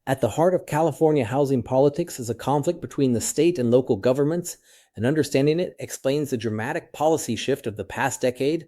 At the heart of California housing politics is a conflict between the state and local governments, and understanding it explains the dramatic policy shift of the past decade.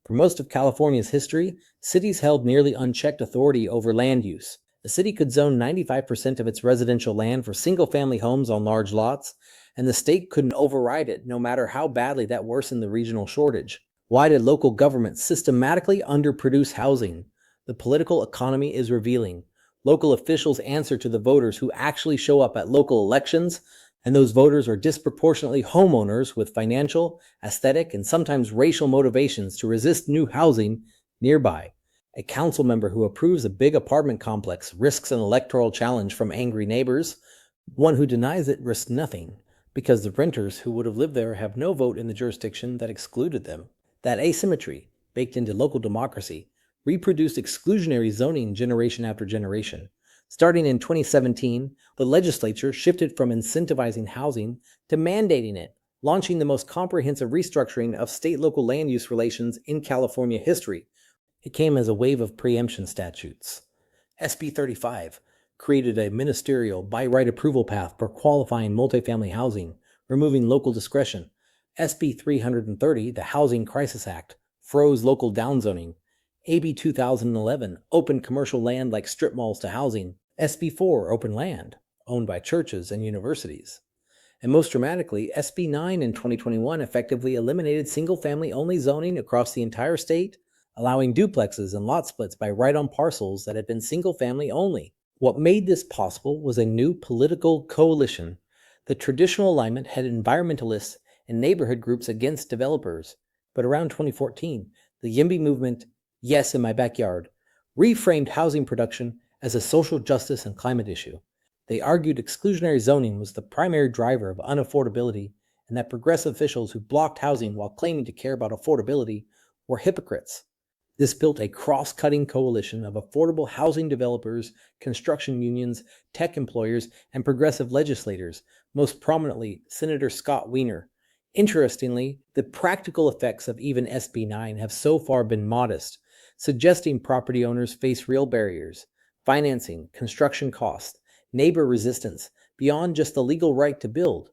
For most of California's history, cities held nearly unchecked authority over land use. A city could zone 95% of its residential land for single-family homes on large lots, and the state couldn't override it no matter how badly that worsened the regional shortage. Why did local governments systematically underproduce housing? The political economy is revealing. Local officials answer to the voters who actually show up at local elections, and those voters are disproportionately homeowners with financial, aesthetic, and sometimes racial motivations to resist new housing nearby. A council member who approves a big apartment complex risks an electoral challenge from angry neighbors. One who denies it risks nothing, because the renters who would have lived there have no vote in the jurisdiction that excluded them. That asymmetry, baked into local democracy, reproduced exclusionary zoning generation after generation. Starting in 2017, the legislature shifted from incentivizing housing to mandating it, launching the most comprehensive restructuring of state-local land use relations in California history. It came as a wave of preemption statutes. SB 35 created a ministerial by right approval path for qualifying multifamily housing, removing local discretion. SB 330, the Housing Crisis Act, froze local downzoning. AB 2011 opened commercial land like strip malls to housing. SB 4 opened land, owned by churches and universities. And most dramatically, SB 9 in 2021 effectively eliminated single-family only zoning across the entire state, allowing duplexes and lot splits by right on parcels that had been single-family only. What made this possible was a new political coalition. The traditional alignment had environmentalists and neighborhood groups against developers. But around 2014, the YIMBY movement, Yes in My Backyard, reframed housing production as a social justice and climate issue. They argued exclusionary zoning was the primary driver of unaffordability and that progressive officials who blocked housing while claiming to care about affordability were hypocrites. This built a cross-cutting coalition of affordable housing developers, construction unions, tech employers, and progressive legislators, most prominently Senator Scott Wiener. Interestingly, the practical effects of even SB 9 have so far been modest, suggesting property owners face real barriers: financing, construction costs, neighbor resistance, beyond just the legal right to build.